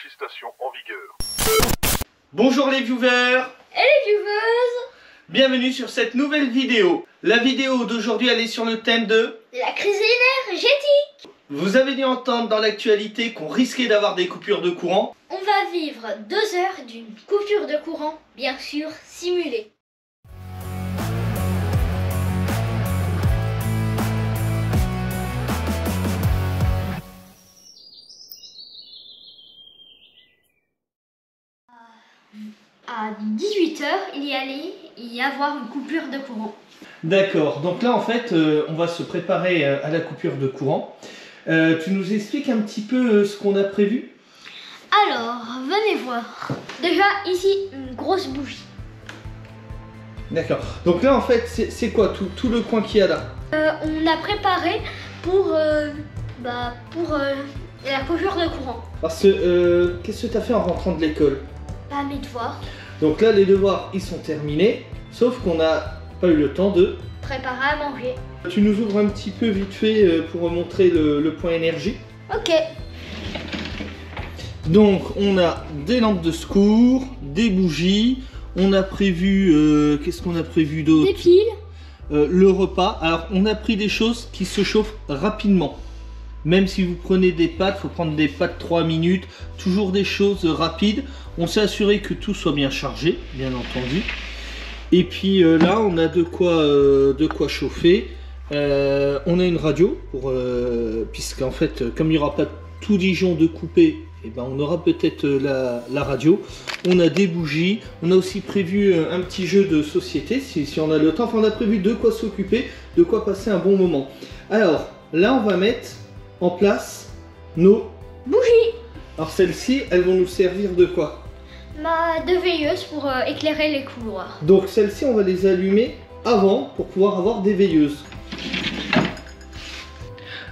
législation en vigueur. Bonjour les viewers et les vieweuses. Bienvenue sur cette nouvelle vidéo. La vidéo d'aujourd'hui elle est sur le thème de la crise énergétique. Vous avez dû entendre dans l'actualité qu'on risquait d'avoir des coupures de courant. On va vivre 2 heures d'une coupure de courant, bien sûr simulée. À 18 h, il allait y avoir une coupure de courant. D'accord, donc là en fait on va se préparer à la coupure de courant. Tu nous expliques un petit peu ce qu'on a prévu? Alors, venez voir. Déjà ici, une grosse bougie. D'accord, donc là en fait c'est quoi tout le coin qu'il y a là? On a préparé pour la coupure de courant. Parce que qu'est-ce que tu as fait en rentrant de l'école? Pas mes devoirs. Donc là les devoirs ils sont terminés, sauf qu'on n'a pas eu le temps de préparer à manger. Tu nous ouvres un petit peu vite fait pour montrer le point énergie. Ok. Donc on a des lampes de secours, des bougies, on a prévu, qu'est-ce qu'on a prévu d'autre? Des piles. Le repas. Alors on a pris des choses qui se chauffent rapidement. Même si vous prenez des pâtes, il faut prendre des pâtes 3 minutes, toujours des choses rapides. On s'est assuré que tout soit bien chargé, bien entendu. Et puis là on a de quoi chauffer. On a une radio pour puisqu'en fait comme il n'y aura pas tout Dijon de coupé, et ben on aura peut-être la radio. On a des bougies, on a aussi prévu un petit jeu de société si on a le temps. Enfin on a prévu de quoi s'occuper, de quoi passer un bon moment. Alors là on va mettre en place nos bougies. Alors celles-ci elles vont nous servir de quoi? De veilleuses pour éclairer les couloirs. Donc celles-ci on va les allumer avant pour pouvoir avoir des veilleuses.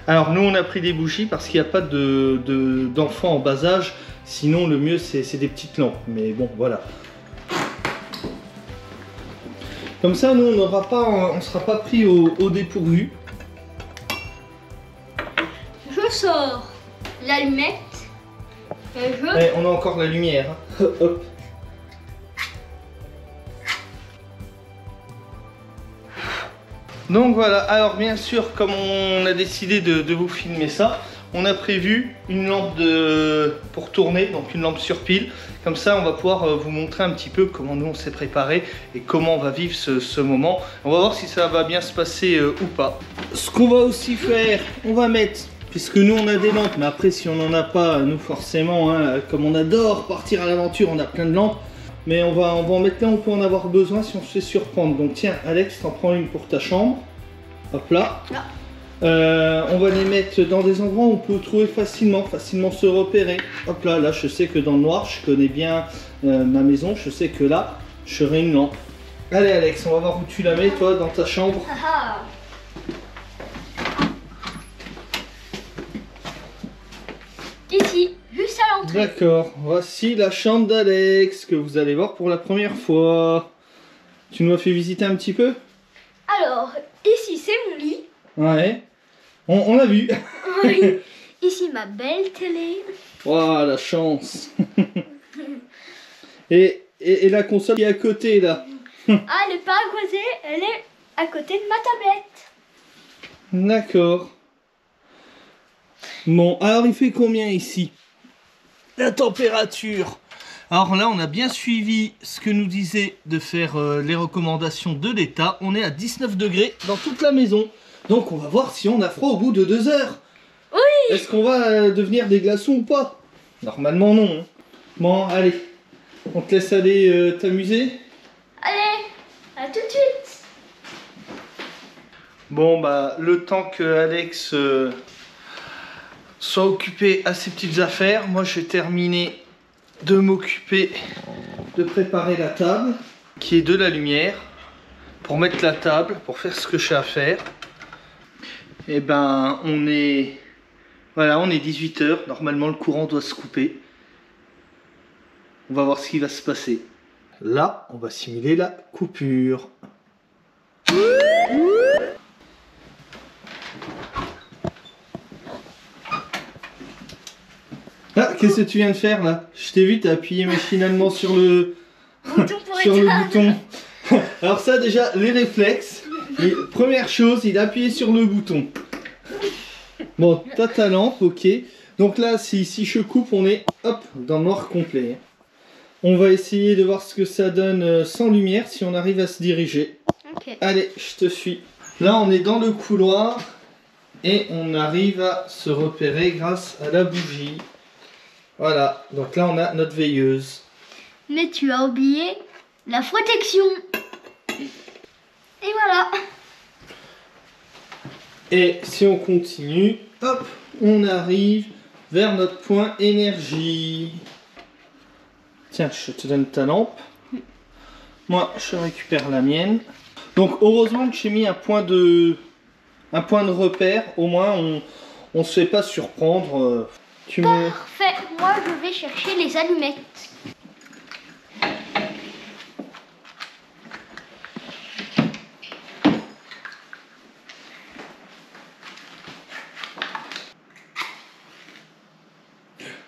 Alors nous on a pris des bougies parce qu'il n'y a pas d'enfants en bas âge, sinon le mieux c'est des petites lampes, mais bon voilà. Comme ça nous on ne sera pas pris au dépourvu. Je sors l'allumette. On a encore la lumière. Hein. Hop. Donc voilà, alors bien sûr comme on a décidé de vous filmer ça, on a prévu une lampe pour tourner, donc une lampe sur pile. Comme ça on va pouvoir vous montrer un petit peu comment nous on s'est préparé et comment on va vivre ce moment. On va voir si ça va bien se passer ou pas. Ce qu'on va aussi faire, on va mettre, puisque nous on a des lampes, mais après si on n'en a pas, nous forcément, hein, comme on adore partir à l'aventure, on a plein de lampes. Mais on va en mettre là, on peut en avoir besoin si on se fait surprendre. Donc tiens Alex, t'en prends une pour ta chambre. Hop là. On va les mettre dans des endroits où on peut trouver facilement se repérer. Hop là, là je sais que dans le noir, je connais bien ma maison. Je sais que là, je ferai une lampe. Allez Alex, on va voir où tu la mets toi dans ta chambre. Ici, juste à l'entrée. D'accord, voici la chambre d'Alex que vous allez voir pour la première fois. Tu nous as fait visiter un petit peu? Alors, ici c'est mon lit. Ouais, on l'a vu. Oui. Ici ma belle télé. Waouh, la chance. et la console qui est à côté là. Ah, elle n'est pas à côté, elle est à côté de ma tablette. D'accord. Bon, alors il fait combien ici? La température. Alors là, on a bien suivi ce que nous disait de faire les recommandations de l'État. On est à 19 degrés dans toute la maison. Donc on va voir si on a froid au bout de 2 heures. Oui. Est-ce qu'on va devenir des glaçons ou pas? Normalement non. Hein. Bon, allez. On te laisse aller t'amuser. Allez, à tout de suite. Bon, bah, le temps que Alex soit occupé à ses petites affaires, moi je vais terminer de m'occuper de préparer la table, qui est de la lumière, pour mettre la table, pour faire ce que j'ai à faire. Et ben, on est 18 h, normalement le courant doit se couper. On va voir ce qui va se passer. Là, on va simuler la coupure. Ah, qu'est-ce que tu viens de faire là? Je t'ai vu, t'as appuyé machinalement sur le Bouton pour sur le éteindre. bouton. Alors ça déjà, les réflexes. Première chose, il a appuyé sur le bouton. Bon, t'as ta lampe, ok. Donc là, si je coupe, on est hop dans le noir complet. On va essayer de voir ce que ça donne sans lumière, si on arrive à se diriger. Ok. Allez, je te suis. Là, on est dans le couloir et on arrive à se repérer grâce à la bougie. Voilà, donc là, on a notre veilleuse. Mais tu as oublié la protection. Et voilà. Et si on continue, hop, on arrive vers notre point énergie. Tiens, je te donne ta lampe. Moi, je récupère la mienne. Donc, heureusement que j'ai mis un point de repère. Au moins, on ne se fait pas surprendre. Tu me... Parfait. Moi, je vais chercher les allumettes.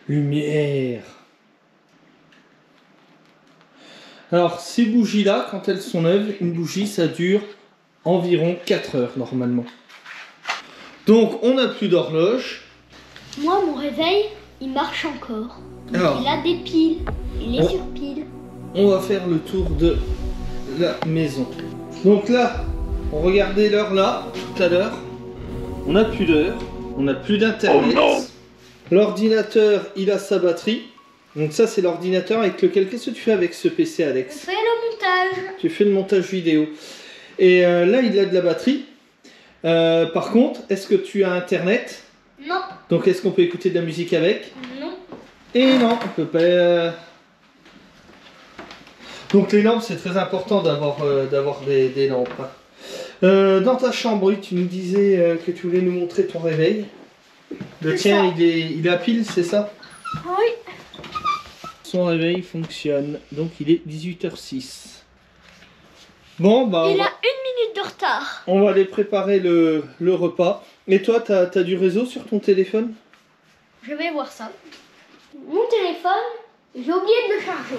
Lumière. Alors, ces bougies-là, quand elles sont neuves, une bougie, ça dure environ 4 heures normalement. Donc, on n'a plus d'horloge. Moi, mon réveil, il marche encore. Alors, Il a des piles. Il est sur pile. on va faire le tour de la maison. Donc là, on regardait l'heure là, tout à l'heure. On n'a plus d'heure. On n'a plus d'internet. L'ordinateur, il a sa batterie. Donc ça, c'est l'ordinateur avec lequel... Qu'est-ce que tu fais avec ce PC, On Alex? fait le montage. Tu fais le montage vidéo. Et là, il a de la batterie. Par contre, est-ce que tu as Internet? Non. Donc, est-ce qu'on peut écouter de la musique avec? Non. Et non, on peut pas... Donc, les lampes, c'est très important d'avoir des lampes. Dans ta chambre, oui, tu nous disais que tu voulais nous montrer ton réveil. Le C'est tien, ça. il est à pile, c'est ça? Oui. Son réveil fonctionne. Donc, il est 18h06. Bon, bah... Il a 1 minute de retard. On va aller préparer le repas. Et toi, t'as du réseau sur ton téléphone? Je vais voir ça. Mon téléphone, j'ai oublié de le charger.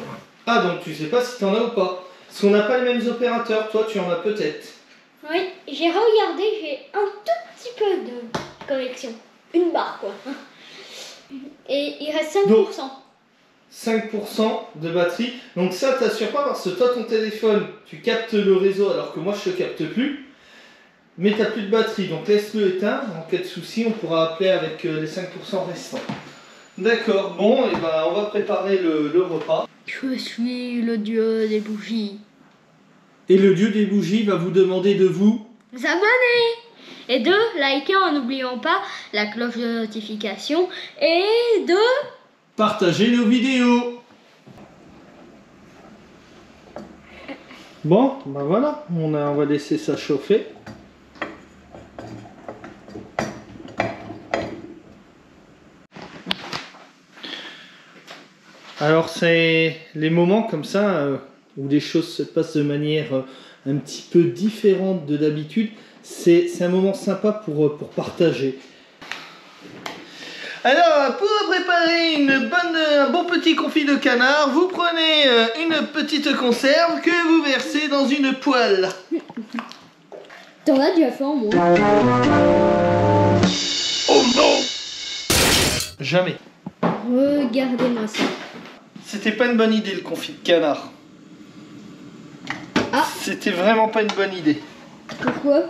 Ah, donc tu sais pas si t'en as ou pas. Parce qu'on n'a pas les mêmes opérateurs. Toi, tu en as peut-être. Oui, j'ai regardé, j'ai un tout petit peu de connexion. Une barre, quoi. Et il reste 5%. Donc, 5% de batterie. Donc ça, t'assure pas parce que toi, ton téléphone, tu captes le réseau alors que moi, je ne capte plus. Mais t'as plus de batterie. Donc laisse-le éteindre. En cas de souci, on pourra appeler avec les 5% restants. D'accord. Bon, et ben, on va préparer le repas. Je suis le dieu des bougies. Et le dieu des bougies va vous demander de vous... Vous abonner et de liker en n'oubliant pas la cloche de notification et de... partager nos vidéos. Bon, ben voilà, on va laisser ça chauffer. Alors c'est les moments comme ça où les choses se passent de manière un petit peu différente de d'habitude. C'est un moment sympa pour partager. Alors, pour préparer un bon petit confit de canard, vous prenez une petite conserve que vous versez dans une poêle. T'en as déjà fait en moi. Oh non! Jamais. Regardez-moi ça. C'était pas une bonne idée le confit de canard. Ah. C'était vraiment pas une bonne idée. Pourquoi?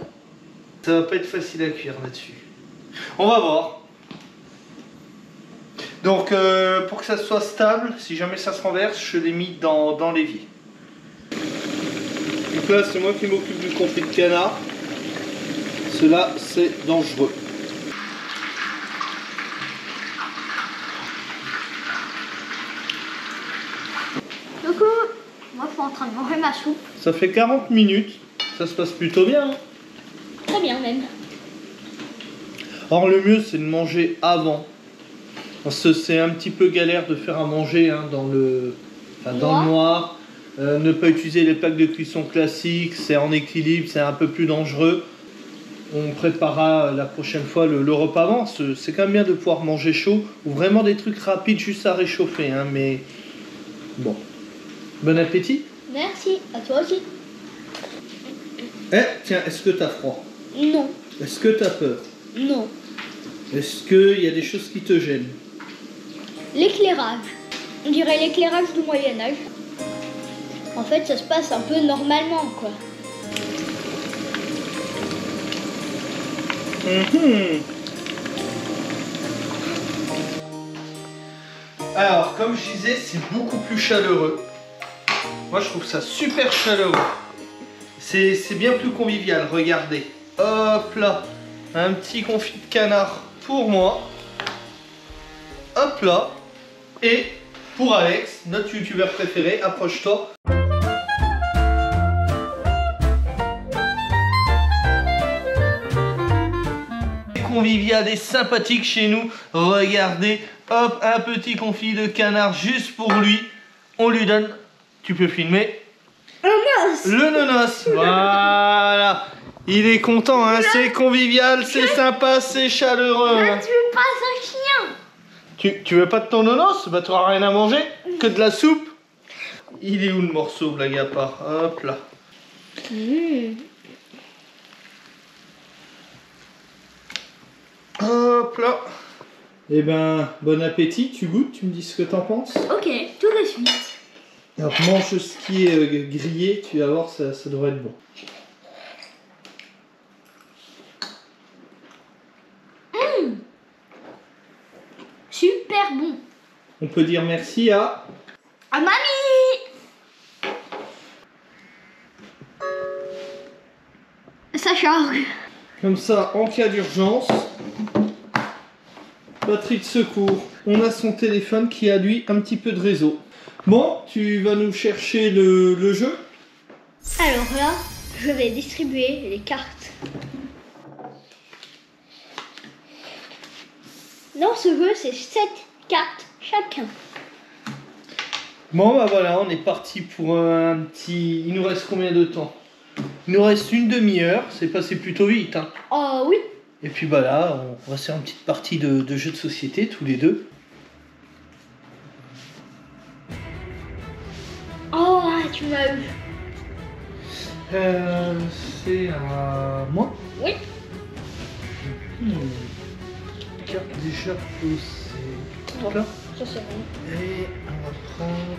Ça va pas être facile à cuire là-dessus. On va voir. Donc pour que ça soit stable, si jamais ça se renverse, je l'ai mis dans l'évier. Donc là, c'est moi qui m'occupe du confit de canard. Cela, c'est dangereux. Donc, moi je suis en train de manger ma soupe. Ça fait 40 minutes. Ça se passe plutôt bien. Hein. Très bien même. Alors le mieux, c'est de manger avant. Parce que c'est un petit peu galère de faire à manger hein, dans le noir. Ne pas utiliser les plaques de cuisson classiques, c'est en équilibre, c'est un peu plus dangereux. On préparera la prochaine fois le repas avant. C'est quand même bien de pouvoir manger chaud ou vraiment des trucs rapides juste à réchauffer. Hein, mais bon. Bon appétit. Merci, à toi aussi. Eh, tiens, est-ce que t'as froid? Non. Est-ce que t'as peur? Non. Est-ce qu'il y a des choses qui te gênent? L'éclairage. On dirait l'éclairage du Moyen-Âge. En fait, ça se passe un peu normalement, quoi. Alors, comme je disais, c'est beaucoup plus chaleureux. Moi, je trouve ça super chaleureux. C'est bien plus convivial, regardez. Hop là, un petit confit de canard pour moi. Hop là. Et pour Alex, notre youtubeur préféré, approche-toi. Convivial et sympathique chez nous. Regardez, hop, un petit confit de canard juste pour lui. On lui donne, tu peux filmer, le nonos. Voilà. Il est content, hein. C'est convivial, c'est sympa, c'est chaleureux. Là, tu veux pas un chien? Tu veux pas de ton nonos? Bah tu auras rien à manger, que de la soupe. Il est où le morceau, blague à part? Hop là. Hop là. Eh ben, bon appétit, tu goûtes, tu me dis ce que t'en penses. Ok, tout de suite. Alors mange ce qui est grillé, tu vas voir, ça devrait être bon. Super bon. On peut dire merci à... À mamie. Ça charge. Comme ça, en cas d'urgence, batterie de secours. On a son téléphone qui a lui un petit peu de réseau. Bon, tu vas nous chercher le jeu. Alors là, je vais distribuer les cartes. Dans ce jeu, c'est 7 cartes chacun. Bon, bah voilà, on est parti pour un petit... Il nous reste combien de temps? Il nous reste une demi-heure, c'est passé plutôt vite. Hein. Oh oui. Et puis bah là, on va faire une petite partie de jeu de société, tous les deux. Oh, tu m'as eu. C'est à moi? Oui. Carte déjà posée. Bon, Là. ça c'est bon. Et on va prendre...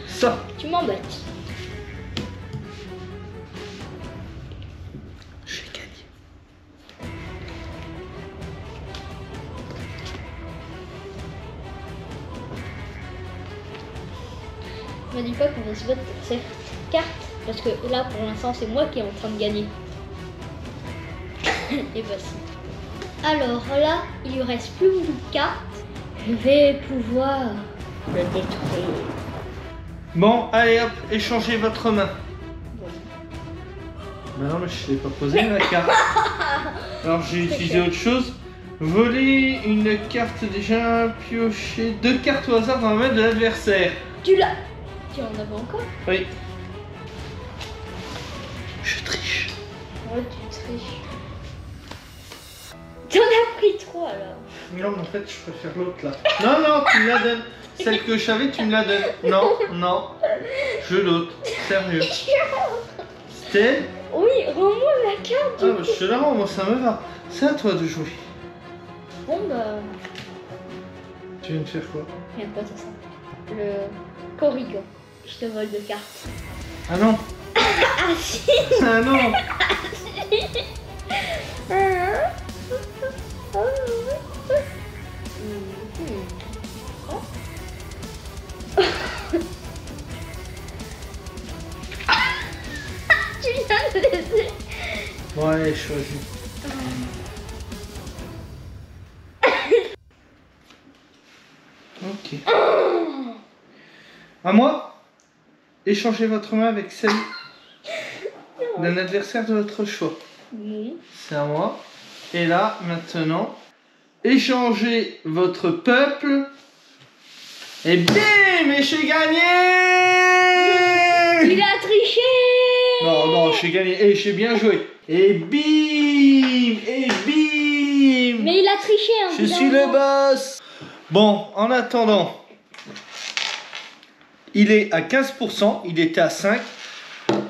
ça. Tu m'embêtes. J'ai gagné. Me dis pas qu'on va se battre pour cette carte, parce que là pour l'instant c'est moi qui est en train de gagner. Et bah si. Alors là, il lui reste plus beaucoup de cartes. Je vais pouvoir le détruire. Bon, allez hop, échangez votre main. Bon. Bah non, mais je ne l'ai pas posé la carte. Alors j'ai utilisé autre chose. Voler une carte déjà piochée. 2 cartes au hasard dans la main de l'adversaire. Tu l'as. Tu en avais encore? Oui. Je triche. Ouais, tu triches. T'en as pris 3 alors. Non, mais en fait, je préfère l'autre là. Non, non, tu me la donnes. Celle que je savais, tu me la donnes. Non, non. Je veux l'autre. Sérieux. C'était... Oui, rends-moi la carte. Ah, bah, je te la rends, moi ça me va. C'est à toi de jouer. Bon bah... Tu viens de faire quoi? Regarde pas ça. Le corrigan. Je te vole 2 cartes. Ah non. Ah si. Ah non. Tu viens de laisser. Bon, allez, choisis. Ok. À moi? Échangez votre main avec celle d'un adversaire de votre choix. Non. C'est à moi. Et là, maintenant, échangez votre peuple. Et bim! Et j'ai gagné! Il a triché. Non, non, Oh, j'ai gagné. Et j'ai bien joué. Et bim. Et bim. Mais il a triché, hein. Je suis le boss. Bon, en attendant, il est à 15%. Il était à 5%.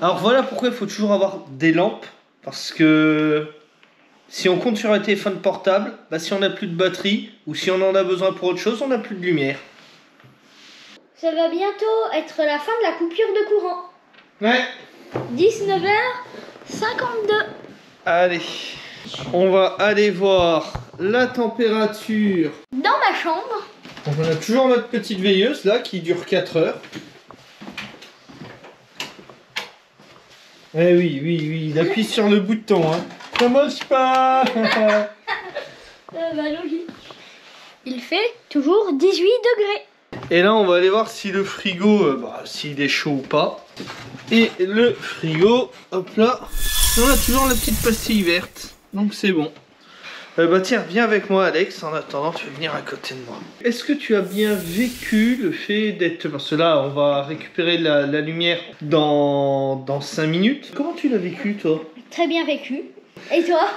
Alors voilà pourquoi il faut toujours avoir des lampes. Parce que si on compte sur un téléphone portable, bah, si on n'a plus de batterie ou si on en a besoin pour autre chose, on n'a plus de lumière. Ça va bientôt être la fin de la coupure de courant. Ouais. 19h52. Allez, on va aller voir la température. Dans ma chambre. Donc on a toujours notre petite veilleuse là qui dure 4 heures. Eh oui, il appuie sur le bouton. Hein. Ça marche pas. Logique. Il fait toujours 18 degrés. Et là, on va aller voir si le frigo, s'il est chaud ou pas. Et le frigo, hop là, on a toujours la petite pastille verte. Donc c'est bon. Bah tiens, viens avec moi Alex, en attendant tu vas venir à côté de moi. Est-ce que tu as bien vécu le fait d'être... Parce que là, on va récupérer la lumière dans 5 minutes. Comment tu l'as vécu toi? Très bien vécu. Et toi?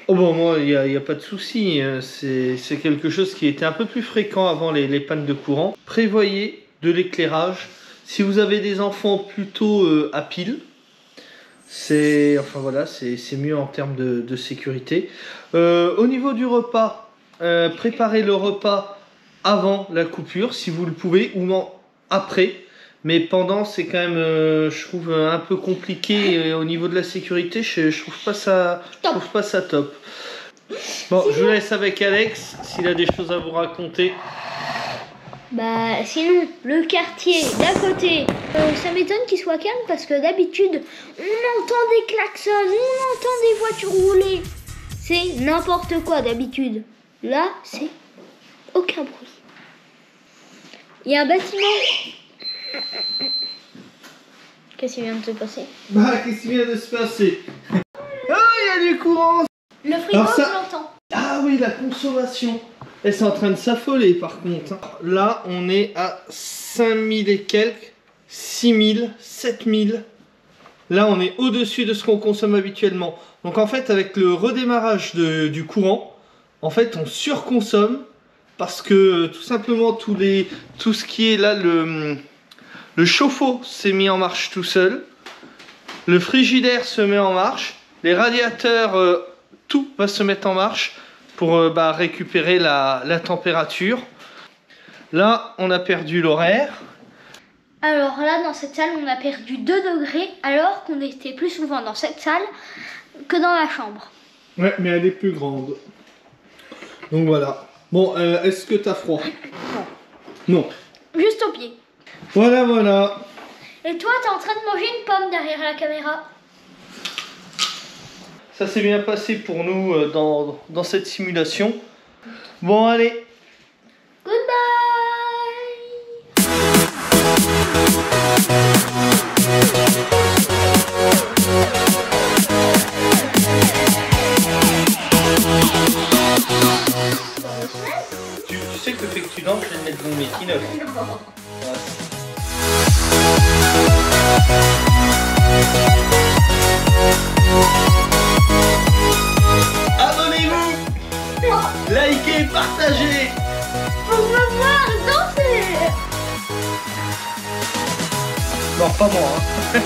Oh bon, moi, il n'y a pas de souci. C'est quelque chose qui était un peu plus fréquent avant les pannes de courant. Prévoyez de l'éclairage. Si vous avez des enfants plutôt à pile, c'est mieux en termes de sécurité. Au niveau du repas, préparez le repas avant la coupure, si vous le pouvez, ou après. Mais pendant, c'est quand même, je trouve, un peu compliqué au niveau de la sécurité. Je trouve pas ça top. Bon, je vous laisse avec Alex, s'il a des choses à vous raconter. Bah, sinon, le quartier d'à côté, ça m'étonne qu'il soit calme parce que d'habitude, on entend des klaxons, on entend des voitures rouler. C'est n'importe quoi d'habitude. Là, c'est aucun bruit. Il y a un bâtiment. Qu'est-ce qui vient de se passer? Bah, qu'est-ce qui vient de se passer? Ah, il y a du courant. Le frigo, je l'entends. Ah oui, la consommation. Elle est en train de s'affoler par contre. Là, on est à 5000 et quelques, 6000, 7000. Là, on est au-dessus de ce qu'on consomme habituellement. Donc en fait, avec le redémarrage du courant, en fait, on surconsomme parce que tout simplement, tout ce qui est là, le chauffe-eau s'est mis en marche tout seul. Le frigidaire se met en marche. Les radiateurs, tout va se mettre en marche pour récupérer la température. Là, on a perdu l'horaire. Alors là, dans cette salle, on a perdu 2 degrés, alors qu'on était plus souvent dans cette salle que dans la chambre. Ouais, mais elle est plus grande. Donc voilà. Bon, est-ce que t'as froid? Non. Juste au pied. Voilà. Et toi, t'es en train de manger une pomme derrière la caméra. Ça s'est bien passé pour nous dans cette simulation. Bon, allez. Goodbye. Tu sais que le fait que tu danses, je vais te mettre mon making-of. Abonnez-vous, likez, partagez. Pour me voir danser. Non, pas moi. Hein.